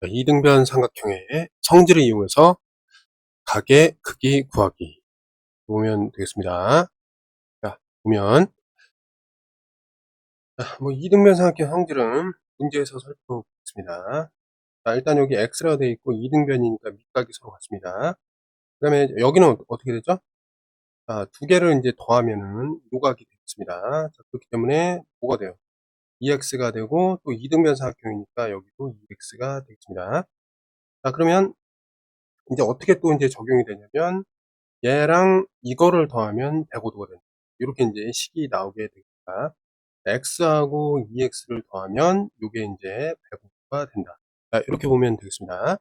이등변 삼각형의 성질을 이용해서 각의 크기 구하기 보면 되겠습니다. 자, 보면 이등변 삼각형 성질은 문제에서 살펴보겠습니다. 자, 일단 여기 x라고 되어 있고 이등변이니까 밑각이 서로 같습니다. 그 다음에 여기는 어떻게 되죠? 두 개를 이제 더하면은 요각이 되겠습니다. 자, 그렇기 때문에 뭐가 돼요? 2x가 되고 또 이등변 삼각형이니까 여기도 2x가 되겠습니다. 자, 그러면 이제 어떻게 또 이제 적용이 되냐면 얘랑 이거를 더하면 105도가 된다. 이렇게 이제 식이 나오게 되겠다. x하고 2x를 더하면 이게 이제 105도가 된다. 자, 이렇게 보면 되겠습니다.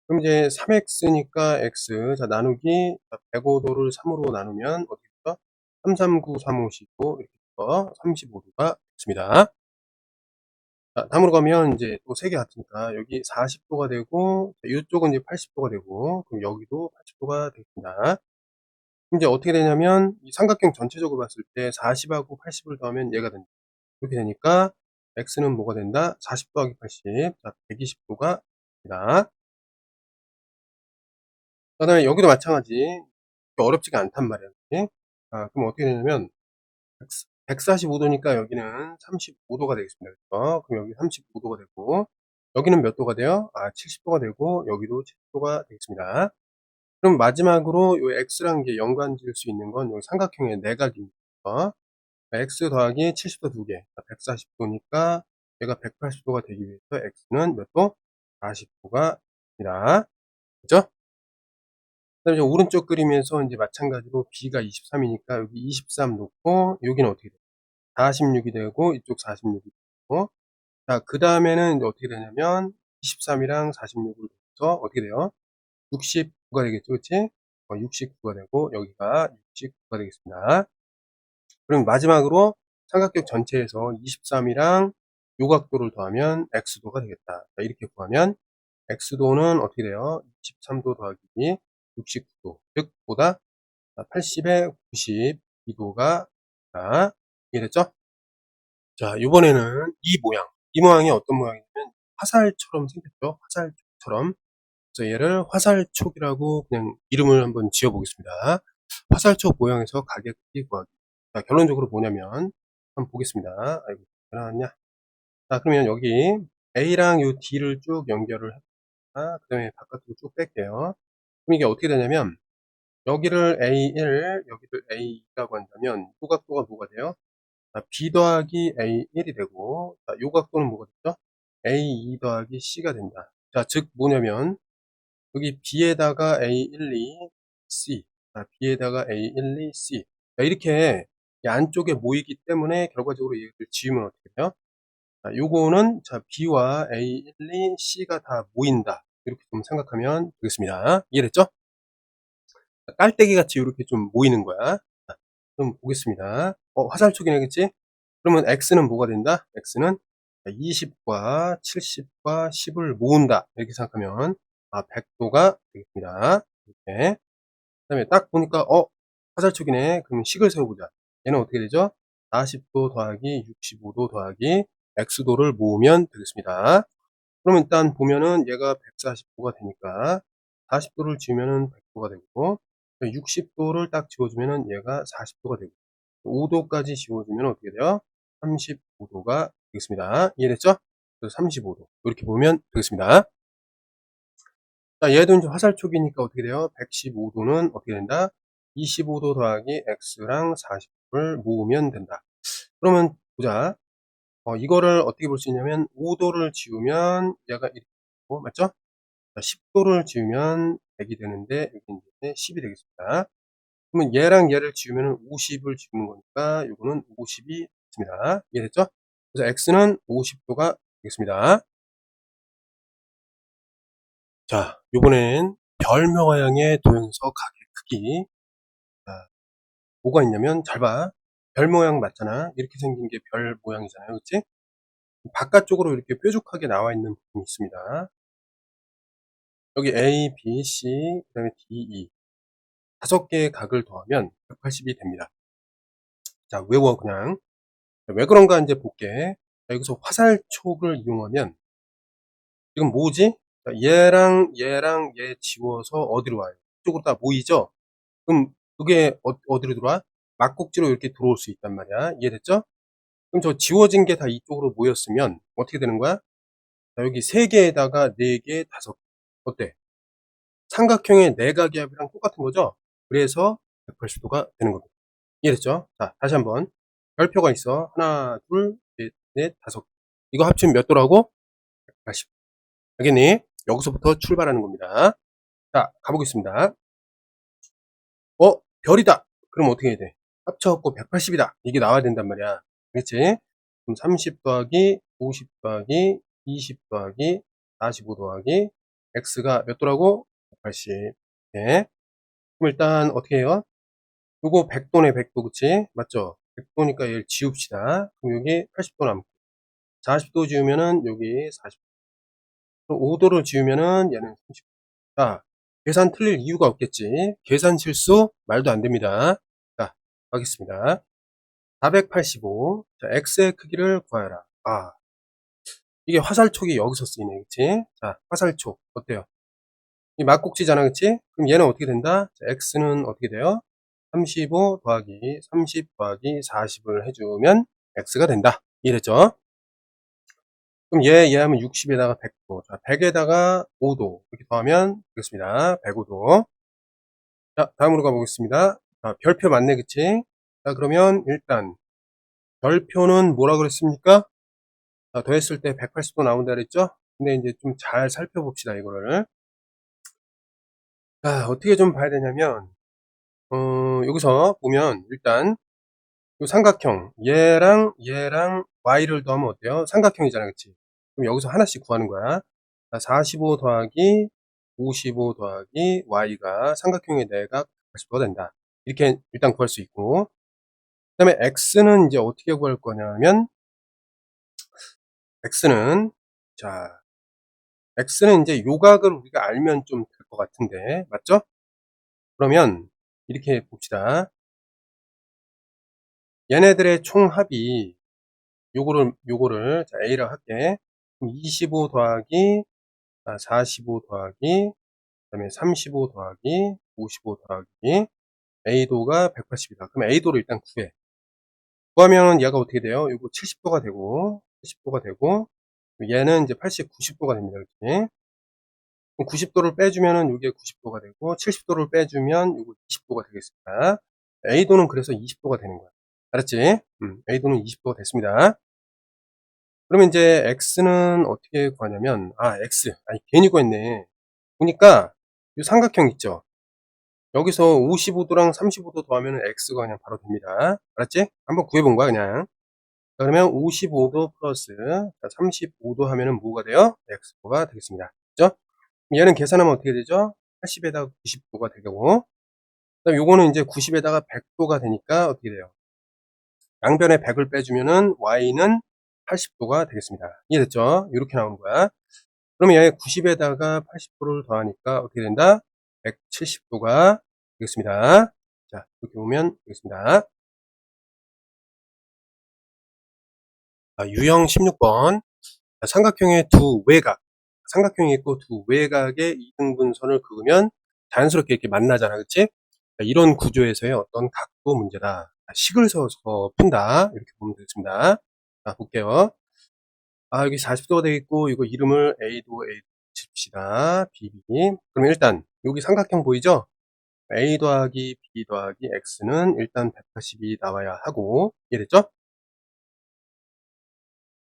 그럼 이제 3x니까 x, 자, 나누기 105도를 3으로 나누면 어떻게 되죠? 339, 355 이렇게 해서 35도가 됐습니다. 자, 다음으로 가면 이제 또 세 개 같으니까 여기 40도가 되고, 이쪽은 이제 80도가 되고, 그럼 여기도 80도가 되겠습니다. 이제 어떻게 되냐면 이 삼각형 전체적으로 봤을 때 40하고 80을 더하면 얘가 된다. 이렇게 되니까 x는 뭐가 된다? 40 더하기 80, 자, 120도가 됩니다. 그 다음에 여기도 마찬가지 어렵지가 않단 말이에요. 그럼 어떻게 되냐면 145도니까 여기는 35도가 되겠습니다. 그렇죠? 그럼 여기 35도가 되고 여기는 몇 도가 돼요? 70도가 되고 여기도 70도가 되겠습니다. 그럼 마지막으로 요 x랑 게 연관 지을 수 있는 건 여기 삼각형의 내각입니다. x 더하기 70도 2개, 140도니까 얘가 180도가 되기 위해서 x는 몇 도? 40도가 됩니다. 그죠? 그다음에 오른쪽 그림에서 이제 마찬가지로 b가 23이니까 여기 23 놓고 여기는 어떻게 돼요? 46이 되고 이쪽 46이 되고, 자, 그 다음에는 이제 어떻게 되냐면 23이랑 46을 넣어서 어떻게 돼요? 69가 되겠죠, 그치? 69가 되고 여기가 69가 되겠습니다. 그럼 마지막으로 삼각형 전체에서 23이랑 요 각도를 더하면 x도가 되겠다. 자, 이렇게 구하면 x도는 어떻게 돼요? 23도 더하기 69도, 즉 보다 80에 92도가 이해됐죠? 자, 이번에는 이 모양이 어떤 모양이냐면 화살처럼 생겼죠? 화살촉처럼. 그래서 얘를 화살촉이라고 그냥 이름을 한번 지어 보겠습니다. 화살촉 모양에서 가격 크기 구하기. 자, 결론적으로 뭐냐면 한번 보겠습니다. 아이고, 왜 나왔냐? 자, 그러면 여기 A랑 요 D를 쭉 연결을 해볼까? 그 다음에 바깥으로 쭉 뺄게요. 그럼 이게 어떻게 되냐면 여기를 A1, 여기를 A2라고 한다면 요 각도가 뭐가 돼요? B 더하기 A1이 되고, 자, 요 각도는 뭐가 되죠? A2 더하기 C가 된다. 자, 즉 뭐냐면 여기 B에다가 A12, C, B에다가 A12, C. 자, 이렇게 이 안쪽에 모이기 때문에 결과적으로 얘를 지우면 어떻게 돼요? 자, 요거는 자, B와 A12, C가 다 모인다. 이렇게 좀 생각하면 되겠습니다. 이해됐죠? 깔때기 같이 이렇게 좀 모이는 거야. 자, 그럼 보겠습니다. 화살촉이네, 그치? 그러면 X는 뭐가 된다? X는 20과 70과 10을 모은다. 이렇게 생각하면 100도가 되겠습니다. 이렇게. 그 다음에 딱 보니까 화살촉이네. 그럼 식을 세워보자. 얘는 어떻게 되죠? 40도 더하기 65도 더하기 X도를 모으면 되겠습니다. 그럼 일단 보면은 얘가 140도가 되니까 40도를 지우면은 100도가 되고 60도를 딱 지워주면은 얘가 40도가 되고 5도까지 지워주면 어떻게 돼요? 35도가 되겠습니다. 이해됐죠? 그래서 35도 이렇게 보면 되겠습니다. 자, 얘도 이제 화살촉이니까 어떻게 돼요? 115도는 어떻게 된다? 25도 더하기 x랑 40도를 모으면 된다. 그러면 보자. 이거를 어떻게 볼 수 있냐면 5도를 지우면 얘가 이렇게 되고, 맞죠? 10도를 지우면 100이 되는데 여기 이제 10이 되겠습니다. 그러면 얘랑 얘를 지우면 50을 지우는 거니까 요거는 50이 됩니다. 이해됐죠? 그래서 x는 50도가 되겠습니다. 자, 요번엔 별 모양의 도형에서 각의 크기. 자, 뭐가 있냐면 잘 봐. 별 모양 맞잖아. 이렇게 생긴 게 별 모양이잖아요. 그치? 바깥쪽으로 이렇게 뾰족하게 나와 있는 부분이 있습니다. 여기 A, B, C, 그 다음에 D, E. 5개의 각을 더하면 180이 됩니다. 자, 외워 그냥. 왜 그런가 이제 볼게. 자, 여기서 화살촉을 이용하면 이건 뭐지? 자, 얘랑 얘 지워서 어디로 와요? 이쪽으로 다 모이죠? 그럼 그게 어디로 들어와? 막꼭지로 이렇게 들어올 수 있단 말이야. 이해됐죠? 그럼 저 지워진 게 다 이쪽으로 모였으면 어떻게 되는 거야? 자, 여기 3개에다가 4개, 5개. 어때? 삼각형의 내각압이랑 똑같은 거죠? 그래서 180도가 되는 겁니다. 이해됐죠? 자, 다시 한번. 별표가 있어. 하나, 둘, 셋, 넷, 5개. 이거 합치면 몇 도라고? 180. 알겠니? 여기서부터 출발하는 겁니다. 자, 가보겠습니다. 별이다. 그럼 어떻게 해야 돼? 합쳐갖고 180이다. 이게 나와야 된단 말이야. 그렇지? 그럼 30 더하기 50 더하기 20 더하기 45 더하기 x가 몇 도라고? 180. 네. 그럼 일단 어떻게 해요? 요거 100도네 100도 그치? 맞죠? 100도니까 얘를 지웁시다. 그럼 여기 80도 남고 40도 지우면은 여기 40도. 5도를 지우면은 얘는 30도. 자, 계산 틀릴 이유가 없겠지. 계산 실수 말도 안 됩니다. 자, 가겠습니다. 485. 자, x의 크기를 구하여라. 이게 화살촉이 여기서 쓰이네. 그치? 자, 화살촉. 어때요? 이 막꼭지잖아. 그치? 그럼 얘는 어떻게 된다? 자, x는 어떻게 돼요? 35 더하기 30 더하기 40을 해주면 x가 된다. 이해됐죠? 그럼 얘 하면 60에다가 100도. 자, 100에다가 5도. 이렇게 더하면 되겠습니다. 105도. 자, 다음으로 가보겠습니다. 자, 별표 맞네, 그치? 자, 그러면 일단, 별표는 뭐라 그랬습니까? 자, 더했을 때 180도 나온다 그랬죠? 근데 이제 좀 잘 살펴봅시다, 이거를. 자, 어떻게 좀 봐야 되냐면, 여기서 보면, 일단, 이 삼각형, 얘랑 y를 더하면 어때요? 삼각형이잖아, 그치? 그럼 여기서 하나씩 구하는 거야. 자, 45 더하기 55 더하기 y가 삼각형의 내각 180도가 된다. 이렇게 일단 구할 수 있고, 그 다음에 x는 이제 어떻게 구할 거냐면, x는, 자, x는 이제 요각을 우리가 알면 좀 될 것 같은데, 맞죠? 그러면, 이렇게 봅시다. 얘네들의 총합이, 요거를, 자, a라고 할게. 25 더하기, 45 더하기, 그 다음에 35 더하기, 55 더하기, a도가 180이다. 그럼 a도를 일단 구해. 구하면 얘가 어떻게 돼요? 이거 70도가 되고, 70도가 되고, 얘는 이제 80, 90도가 됩니다. 그렇지? 90도를 빼주면은 이게 90도가 되고, 70도를 빼주면 이거 20도가 되겠습니다. A도는 그래서 20도가 되는 거야. 알았지? A도는 20도가 됐습니다. 그러면 이제 X는 어떻게 구하냐면, X. 괜히 구했네. 보니까, 이 삼각형 있죠? 여기서 55도랑 35도 더하면 X가 그냥 바로 됩니다. 알았지? 한번 구해본 거야, 그냥. 그러면 55도 플러스 35도 하면은 뭐가 돼요? X가 되겠습니다. 그죠? 얘는 계산하면 어떻게 되죠? 80에다가 90도가 되고, 그다음 요거는 이제 90에다가 100도가 되니까 어떻게 돼요? 양변에 100을 빼주면은 y는 80도가 되겠습니다. 이해됐죠? 이렇게 나오는 거야. 그러면 얘 90에다가 80도를 더하니까 어떻게 된다? 170도가 되겠습니다. 자, 이렇게 보면 되겠습니다. 유형 16번. 삼각형의 두 외곽. 삼각형이 있고 두 외곽의 이등분선을 그으면 자연스럽게 이렇게 만나잖아. 그치? 이런 구조에서의 어떤 각도 문제다. 식을 서서 푼다. 이렇게 보면 되겠습니다. 자, 볼게요. 여기 40도가 되겠고, 이거 이름을 A도 칩시다. BB. 그럼 일단, 여기 삼각형 보이죠? A 더하기 B 더하기 X는 일단 180이 나와야 하고, 이해됐죠?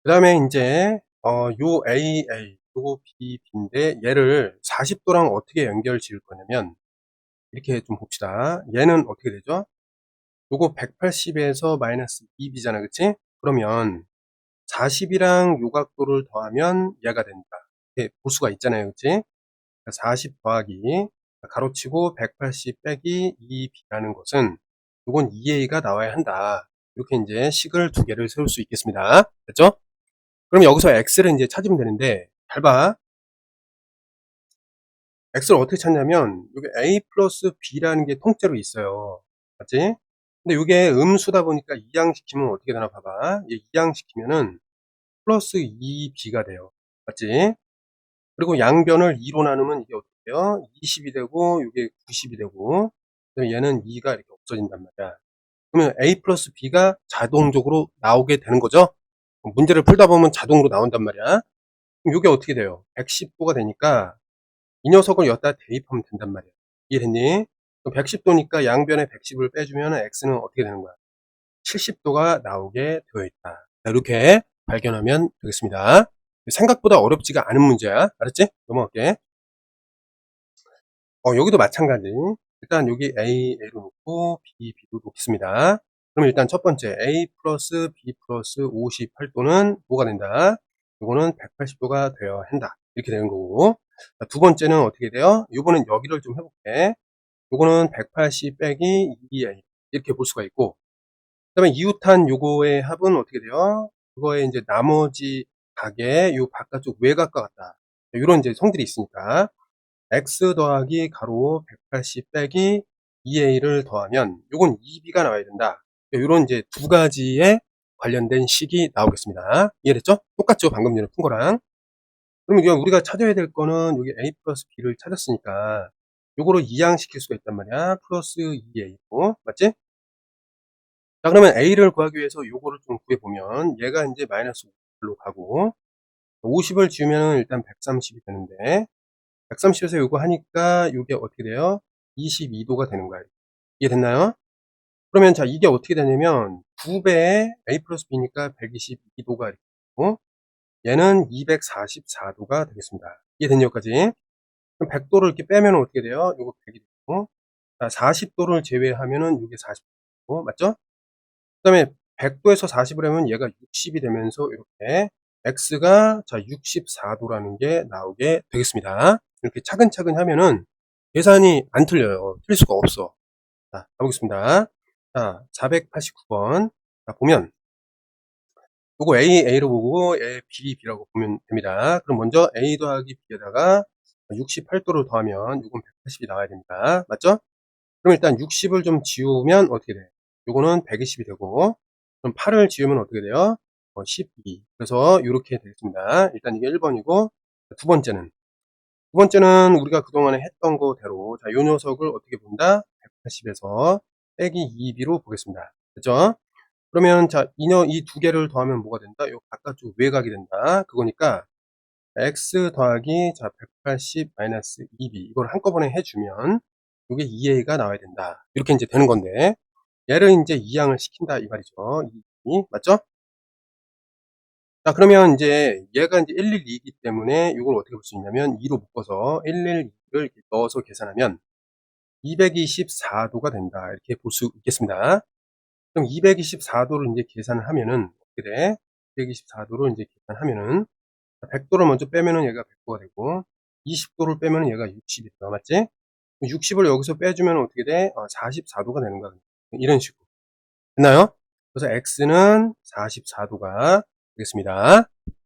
그 다음에 이제, 요 요거 BB인데, 얘를 40도랑 어떻게 연결 지을 거냐면, 이렇게 좀 봅시다. 얘는 어떻게 되죠? 요거 180에서 마이너스 2b잖아. 그치? 그러면 40이랑 요 각도를 더하면 얘가 된다. 이렇게 볼 수가 있잖아요. 그치? 40 더하기 가로치고 180 빼기 2b라는 것은 요건 2a가 나와야 한다. 이렇게 이제 식을 두 개를 세울 수 있겠습니다. 됐죠? 그럼 여기서 x를 이제 찾으면 되는데 잘 봐. x를 어떻게 찾냐면 여기 a 플러스 b라는 게 통째로 있어요. 맞지? 근데 이게 음수다 보니까 이항시키면 어떻게 되나 봐봐. 이항시키면은 플러스 2b가 돼요. 맞지? 그리고 양변을 2로 나누면 이게 어떻게 돼요? 20이 되고 이게 90이 되고 그다음에 얘는 2가 이렇게 없어진단 말이야. 그러면 A 플러스 B가 자동적으로 나오게 되는 거죠. 문제를 풀다 보면 자동으로 나온단 말이야. 그럼 이게 어떻게 돼요? 110도가 되니까 이 녀석을 여기다 대입하면 된단 말이야. 이해했니? 그럼 110도니까 양변에 110을 빼주면 X는 어떻게 되는 거야? 70도가 나오게 되어 있다. 자, 이렇게 발견하면 되겠습니다. 생각보다 어렵지가 않은 문제야. 알았지? 넘어갈게. 여기도 마찬가지. 일단 여기 A, A로 놓고 B, B로 놓겠습니다. 그럼 일단 첫 번째 A 플러스 B 플러스 58도는 뭐가 된다? 이거는 180도가 되어야 한다. 이렇게 되는 거고. 자, 두 번째는 어떻게 돼요? 이번엔 여기를 좀 해볼게. 요거는 180 빼기 2A 이렇게 볼 수가 있고, 그 다음에 이웃한 요거의 합은 어떻게 돼요? 그거의 이제 나머지 각의 요 바깥쪽 외곽과 같다. 요런 이제 성질이 있으니까 x 더하기 가로 180 빼기 2a를 더하면 요건 2b가 나와야 된다. 요런 이제 두 가지의 관련된 식이 나오겠습니다. 이해됐죠? 똑같죠? 방금 전에 푼 거랑. 그러면 우리가 찾아야 될 거는 여기 a 플러스 b를 찾았으니까 요거로 이항시킬 수가 있단 말이야. 플러스 2a고 맞지? 자, 그러면 a를 구하기 위해서 요거를 좀 구해보면 얘가 이제 마이너스 50로 가고 50을 지우면 일단 130이 되는데 130에서 요거 하니까 요게 어떻게 돼요? 22도가 되는 거예요. 이해됐나요? 그러면 자, 이게 어떻게 되냐면 2배의 a 플러스 b니까 122도가 이렇게 되고 얘는 244도가 되겠습니다. 이해됐냐 여기까지? 그럼 100도를 이렇게 빼면 어떻게 돼요? 요거 100이 되고 자, 40도를 제외하면은 요게 40도 맞죠? 그 다음에 100도에서 40을 하면 얘가 60이 되면서 이렇게 x가 자 64도라는 게 나오게 되겠습니다. 이렇게 차근차근 하면은 계산이 안 틀려요. 틀릴 수가 없어. 자, 가보겠습니다. 자, 489번. 자, 보면 요거 A로 보고 B, B라고 보면 됩니다. 그럼 먼저 A 더하기 B에다가 68도를 더하면 요건 180이 나와야 됩니다. 맞죠? 그럼 일단 60을 좀 지우면 어떻게 돼? 요거는 120이 되고, 그럼 8을 지우면 어떻게 돼요? 12. 그래서 이렇게 되겠습니다. 일단 이게 1번이고, 두 번째는 우리가 그동안에 했던 거대로, 자, 요 녀석을 어떻게 본다? 180에서 빼기 2b로 보겠습니다. 그죠? 그러면 자, 이 두 개를 더하면 뭐가 된다? 요 바깥쪽 외곽이 된다. 그거니까, x 더하기 자 180 마이너스 2b 이걸 한꺼번에 해주면 이게 2a가 나와야 된다. 이렇게 이제 되는 건데 얘를 이제 이항을 시킨다 이 말이죠. 맞죠? 자, 그러면 이제 얘가 이제 112이기 때문에 이걸 어떻게 볼 수 있냐면 2로 묶어서 112를 넣어서 계산하면 224도가 된다. 이렇게 볼 수 있겠습니다. 그럼 224도를 이제 계산을 하면은 어떻게 돼? 224도를 이제 계산하면은 100도를 먼저 빼면은 얘가 100도가 되고 20도를 빼면은 얘가 60이 돼요. 맞지? 60을 여기서 빼주면 어떻게 돼? 44도가 되는 거야. 이런 식으로. 됐나요? 그래서 x는 44도가 되겠습니다.